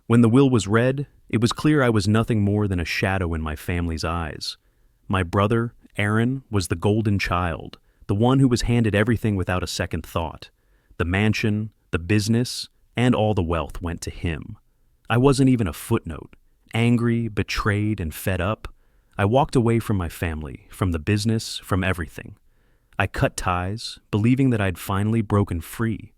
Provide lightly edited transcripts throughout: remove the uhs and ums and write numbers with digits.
When the will was read, it was clear I was nothing more than a shadow in my family's eyes. My brother, Aaron, was the golden child, the one who was handed everything without a second thought. The mansion, the business, and all the wealth went to him. I wasn't even a footnote. Angry, betrayed, and fed up, I walked away from my family, from the business, from everything. I cut ties, believing that I'd finally broken free.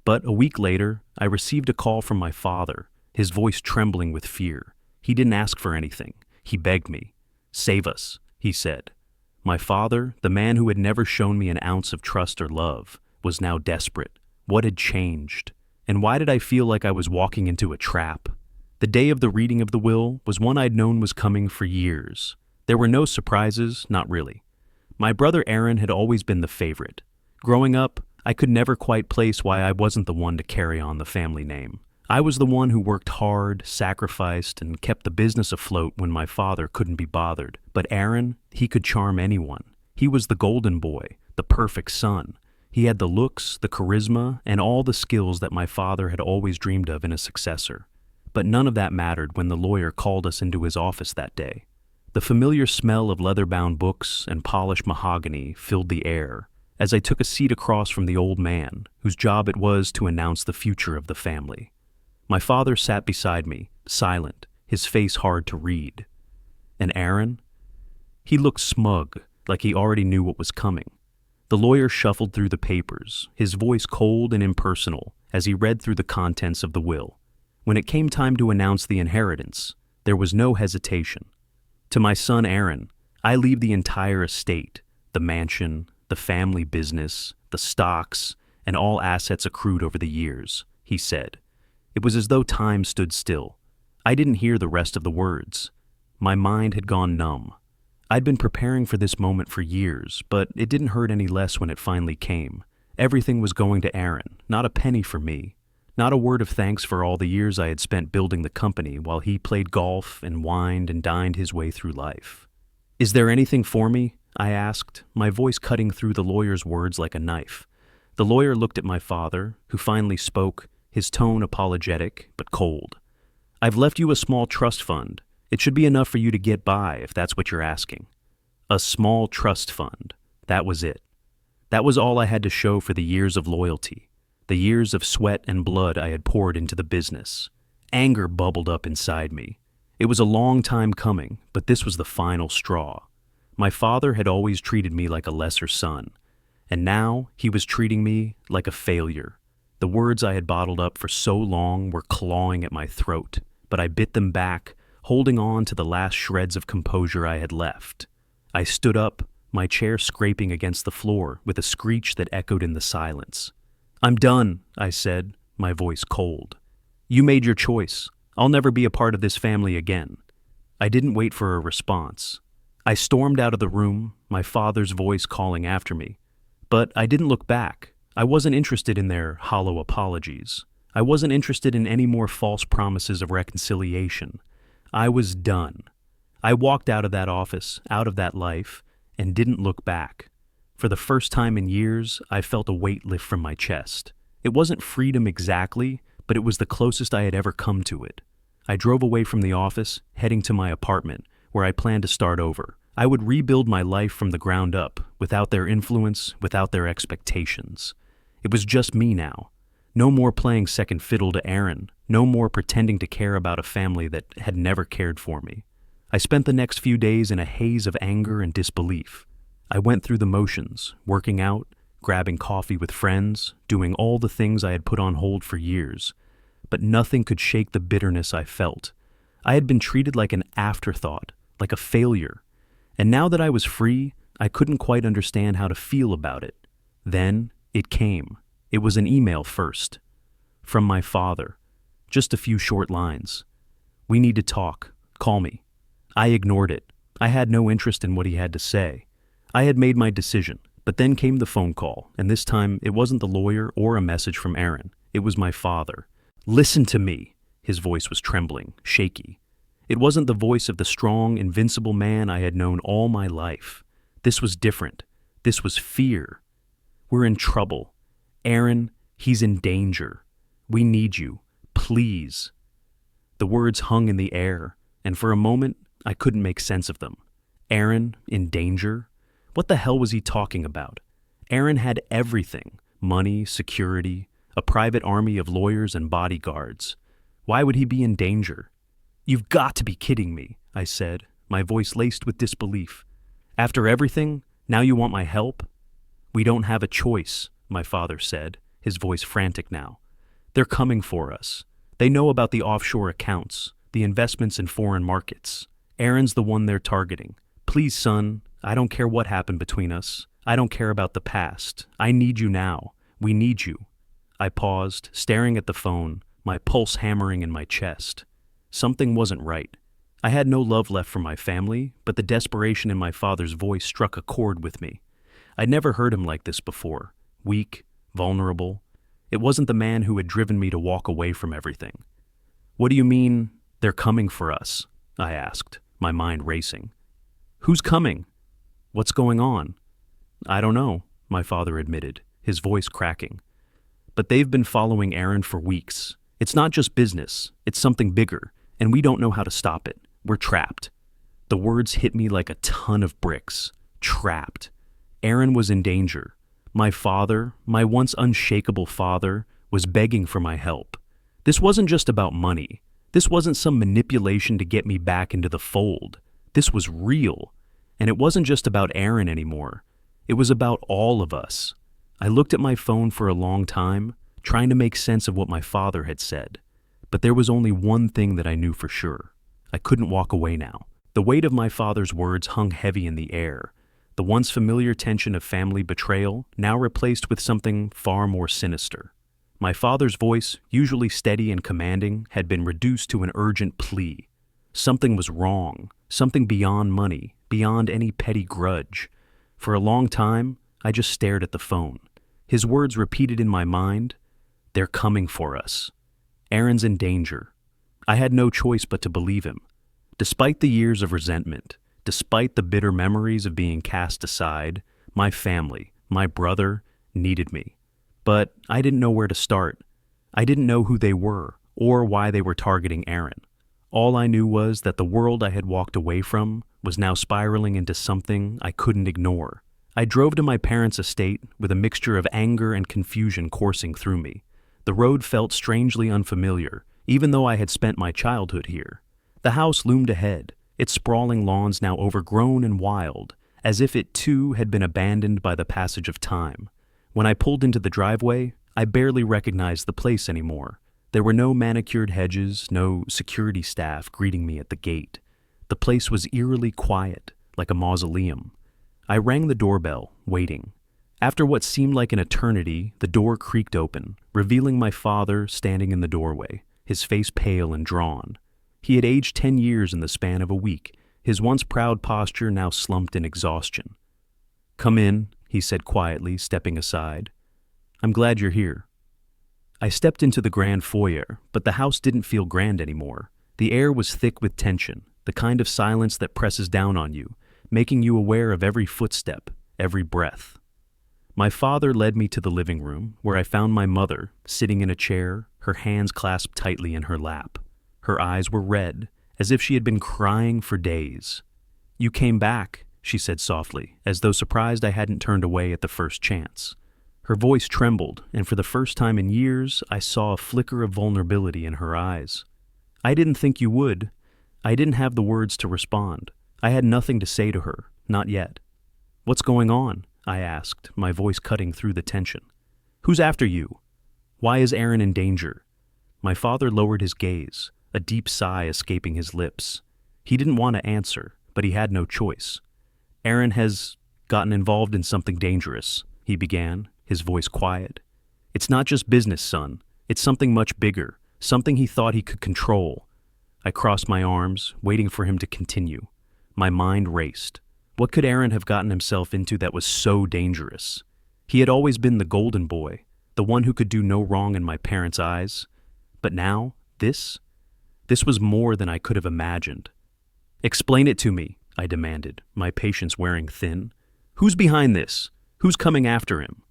But a week later, I received a call from my father, his voice trembling with fear. He didn't ask for anything. He begged me. "Save us," he said. My father, the man who had never shown me an ounce of trust or love, was now desperate. What had changed? And why did I feel like I was walking into a trap? The day of the reading of the will was one I'd known was coming for years. There were no surprises, not really. My brother Aaron had always been the favorite. Growing up, I could never quite place why I wasn't the one to carry on the family name. I was the one who worked hard, sacrificed, and kept the business afloat when my father couldn't be bothered. But Aaron, he could charm anyone. He was the golden boy, the perfect son. He had the looks, the charisma, and all the skills that my father had always dreamed of in a successor. But none of that mattered when the lawyer called us into his office that day. The familiar smell of leather-bound books and polished mahogany filled the air as I took a seat across from the old man, whose job it was to announce the future of the family. My father sat beside me, silent, his face hard to read. And Aaron? He looked smug, like he already knew what was coming. The lawyer shuffled through the papers, his voice cold and impersonal, as he read through the contents of the will. When it came time to announce the inheritance, there was no hesitation. To my son Aaron, I leave the entire estate, the mansion, the family business, the stocks, and all assets accrued over the years, he said. It was as though time stood still. I didn't hear the rest of the words. My mind had gone numb. I'd been preparing for this moment for years, but it didn't hurt any less when it finally came. Everything was going to Aaron, not a penny for me. Not a word of thanks for all the years I had spent building the company while he played golf and wined and dined his way through life. "Is there anything for me?" I asked, my voice cutting through the lawyer's words like a knife. The lawyer looked at my father, who finally spoke, his tone apologetic but cold. "I've left you a small trust fund. It should be enough for you to get by if that's what you're asking." A small trust fund. That was it. That was all I had to show for the years of loyalty, the years of sweat and blood I had poured into the business. Anger bubbled up inside me. It was a long time coming, but this was the final straw. My father had always treated me like a lesser son, and now he was treating me like a failure. The words I had bottled up for so long were clawing at my throat, but I bit them back, holding on to the last shreds of composure I had left. I stood up, my chair scraping against the floor with a screech that echoed in the silence. "I'm done," I said, my voice cold. "You made your choice. I'll never be a part of this family again." I didn't wait for a response. I stormed out of the room, my father's voice calling after me. But I didn't look back. I wasn't interested in their hollow apologies. I wasn't interested in any more false promises of reconciliation. I was done. I walked out of that office, out of that life, and didn't look back. For the first time in years, I felt a weight lift from my chest. It wasn't freedom exactly, but it was the closest I had ever come to it. I drove away from the office, heading to my apartment, where I planned to start over. I would rebuild my life from the ground up, without their influence, without their expectations. It was just me now. No more playing second fiddle to Aaron, no more pretending to care about a family that had never cared for me. I spent the next few days in a haze of anger and disbelief. I went through the motions, working out, grabbing coffee with friends, doing all the things I had put on hold for years. But nothing could shake the bitterness I felt. I had been treated like an afterthought, like a failure. And now that I was free, I couldn't quite understand how to feel about it. Then it came. It was an email first. From my father. Just a few short lines. "We need to talk. Call me." I ignored it. I had no interest in what he had to say. I had made my decision, but then came the phone call, and this time it wasn't the lawyer or a message from Aaron. It was my father. "Listen to me." His voice was trembling, shaky. It wasn't the voice of the strong, invincible man I had known all my life. This was different. This was fear. "We're in trouble. Aaron, he's in danger. We need you. Please." The words hung in the air, and for a moment, I couldn't make sense of them. Aaron in danger? What the hell was he talking about? Aaron had everything: money, security, a private army of lawyers and bodyguards. Why would he be in danger? "You've got to be kidding me," I said, my voice laced with disbelief. "After everything, now you want my help?" "We don't have a choice," my father said, his voice frantic now. "They're coming for us. They know about the offshore accounts, the investments in foreign markets. Aaron's the one they're targeting. Please, son, I don't care what happened between us. I don't care about the past. I need you now. We need you." I paused, staring at the phone, my pulse hammering in my chest. Something wasn't right. I had no love left for my family, but the desperation in my father's voice struck a chord with me. I'd never heard him like this before. Weak, vulnerable. It wasn't the man who had driven me to walk away from everything. "What do you mean, they're coming for us?" I asked, my mind racing. "Who's coming? What's going on?" "I don't know," my father admitted, his voice cracking. "But they've been following Aaron for weeks. It's not just business, it's something bigger, and we don't know how to stop it. We're trapped." The words hit me like a ton of bricks. Trapped. Aaron was in danger. My father, my once unshakable father, was begging for my help. This wasn't just about money. This wasn't some manipulation to get me back into the fold. This was real. And it wasn't just about Aaron anymore. It was about all of us. I looked at my phone for a long time, trying to make sense of what my father had said. But there was only one thing that I knew for sure. I couldn't walk away now. The weight of my father's words hung heavy in the air. The once familiar tension of family betrayal now replaced with something far more sinister. My father's voice, usually steady and commanding, had been reduced to an urgent plea. Something was wrong, something beyond money, beyond any petty grudge. For a long time, I just stared at the phone. His words repeated in my mind, "They're coming for us. Aaron's in danger." I had no choice but to believe him. Despite the years of resentment, despite the bitter memories of being cast aside, my family, my brother, needed me. But I didn't know where to start. I didn't know who they were, or why they were targeting Aaron. All I knew was that the world I had walked away from was now spiraling into something I couldn't ignore. I drove to my parents' estate with a mixture of anger and confusion coursing through me. The road felt strangely unfamiliar, even though I had spent my childhood here. The house loomed ahead, its sprawling lawns now overgrown and wild, as if it too had been abandoned by the passage of time. When I pulled into the driveway, I barely recognized the place anymore. There were no manicured hedges, no security staff greeting me at the gate. The place was eerily quiet, like a mausoleum. I rang the doorbell, waiting. After what seemed like an eternity, the door creaked open, revealing my father standing in the doorway, his face pale and drawn. He had aged 10 years in the span of a week, his once proud posture now slumped in exhaustion. "Come in," he said quietly, stepping aside. "I'm glad you're here." I stepped into the grand foyer, but the house didn't feel grand anymore. The air was thick with tension, the kind of silence that presses down on you, making you aware of every footstep, every breath. My father led me to the living room, where I found my mother, sitting in a chair, her hands clasped tightly in her lap. Her eyes were red, as if she had been crying for days. "You came back," she said softly, as though surprised I hadn't turned away at the first chance. Her voice trembled, and for the first time in years, I saw a flicker of vulnerability in her eyes. "I didn't think you would." I didn't have the words to respond. I had nothing to say to her, not yet. "What's going on?" I asked, my voice cutting through the tension. "Who's after you? Why is Aaron in danger?" My father lowered his gaze, a deep sigh escaping his lips. He didn't want to answer, but he had no choice. "Aaron has gotten involved in something dangerous," he began, his voice quiet. "It's not just business, son. It's something much bigger, something he thought he could control." I crossed my arms, waiting for him to continue. My mind raced. What could Aaron have gotten himself into that was so dangerous? He had always been the golden boy, the one who could do no wrong in my parents' eyes. But now, this was more than I could have imagined. "Explain it to me," I demanded, my patience wearing thin. "Who's behind this? Who's coming after him?"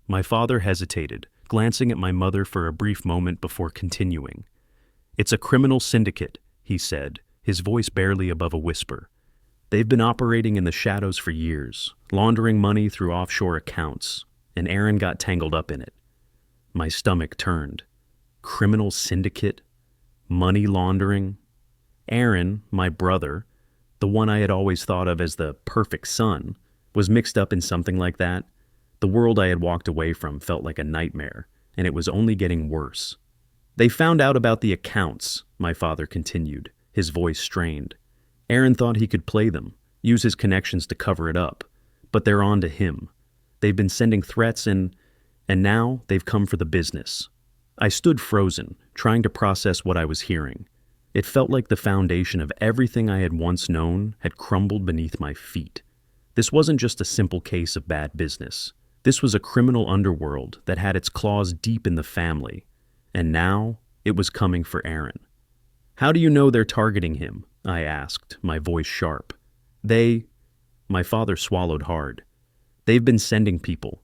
My father hesitated, glancing at my mother for a brief moment before continuing. It's a criminal syndicate, he said, his voice barely above a whisper. They've been operating in the shadows for years, laundering money through offshore accounts, and Aaron got tangled up in it. My stomach turned. Criminal syndicate? Money laundering? Aaron, my brother, the one I had always thought of as the perfect son, was mixed up in something like that. The world I had walked away from felt like a nightmare, and it was only getting worse. They found out about the accounts, my father continued, his voice strained. Aaron thought he could play them, use his connections to cover it up, but they're on to him. They've been sending threats and now they've come for the business. I stood frozen, trying to process what I was hearing. It felt like the foundation of everything I had once known had crumbled beneath my feet. This wasn't just a simple case of bad business. This was a criminal underworld that had its claws deep in the family, and now it was coming for Aaron. How do you know they're targeting him? I asked, my voice sharp. My father swallowed hard. They've been sending people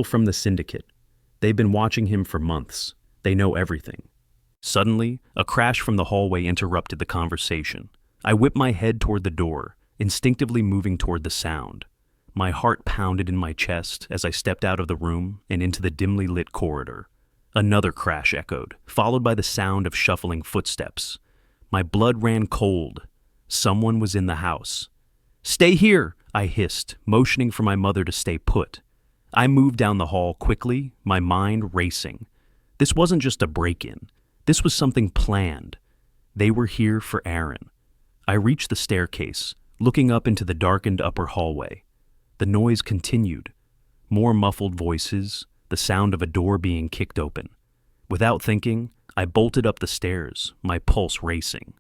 from the syndicate. They've been watching him for months. They know everything. Suddenly, a crash from the hallway interrupted the conversation. I whipped my head toward the door, instinctively moving toward the sound. My heart pounded in my chest as I stepped out of the room and into the dimly lit corridor. Another crash echoed, followed by the sound of shuffling footsteps. My blood ran cold. Someone was in the house. "Stay here," I hissed, motioning for my mother to stay put. I moved down the hall quickly, my mind racing. This wasn't just a break-in. This was something planned. They were here for Aaron. I reached the staircase, looking up into the darkened upper hallway. The noise continued. More muffled voices, the sound of a door being kicked open. Without thinking, I bolted up the stairs, my pulse racing.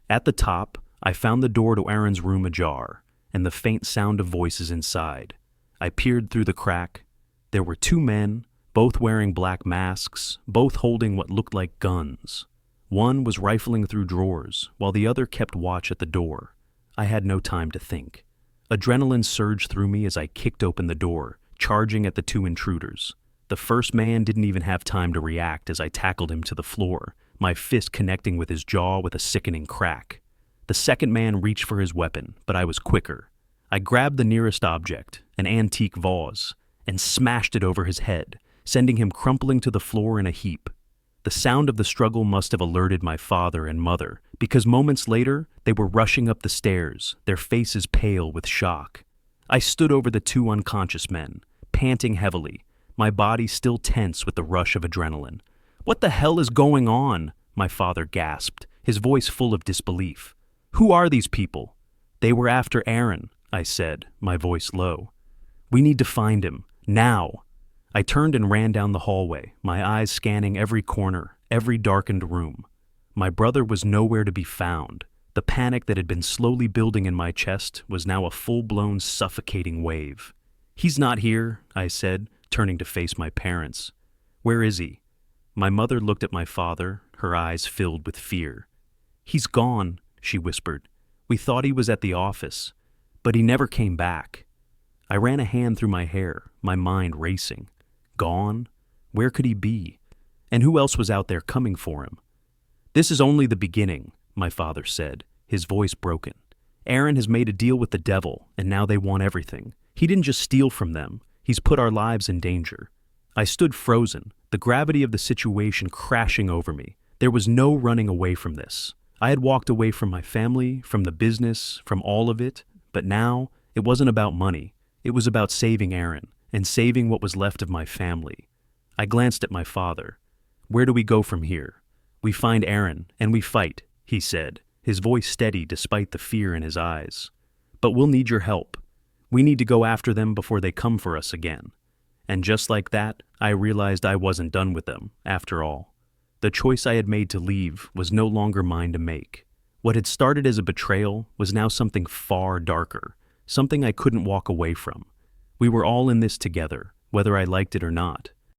At the top, I found the door to Aaron's room ajar, and the faint sound of voices inside. I peered through the crack. There were two men, both wearing black masks, both holding what looked like guns. One was rifling through drawers, while the other kept watch at the door. I had no time to think. Adrenaline surged through me as I kicked open the door, charging at the two intruders. The first man didn't even have time to react as I tackled him to the floor, my fist connecting with his jaw with a sickening crack. The second man reached for his weapon, but I was quicker. I grabbed the nearest object, an antique vase, and smashed it over his head, sending him crumpling to the floor in a heap. The sound of the struggle must have alerted my father and mother, because moments later, they were rushing up the stairs, their faces pale with shock. I stood over the two unconscious men, panting heavily, my body still tense with the rush of adrenaline. "What the hell is going on?" my father gasped, his voice full of disbelief. "Who are these people?" "They were after Aaron," I said, my voice low. "We need to find him, now." I turned and ran down the hallway, my eyes scanning every corner, every darkened room. My brother was nowhere to be found. The panic that had been slowly building in my chest was now a full-blown suffocating wave. "He's not here," I said, turning to face my parents. "Where is he?" My mother looked at my father, her eyes filled with fear. "He's gone," she whispered. "We thought he was at the office, but he never came back." I ran a hand through my hair, my mind racing. Gone? Where could he be? And who else was out there coming for him? "This is only the beginning," my father said, his voice broken. "Aaron has made a deal with the devil, and now they want everything. He didn't just steal from them. He's put our lives in danger." I stood frozen, the gravity of the situation crashing over me. There was no running away from this. I had walked away from my family, from the business, from all of it, but now it wasn't about money. It was about saving Aaron, and saving what was left of my family. I glanced at my father. "Where do we go from here?" "We find Aaron, and we fight," he said, his voice steady despite the fear in his eyes. "But we'll need your help. We need to go after them before they come for us again." And just like that, I realized I wasn't done with them, after all. The choice I had made to leave was no longer mine to make. What had started as a betrayal was now something far darker, something I couldn't walk away from. We were all in this together, whether I liked it or not.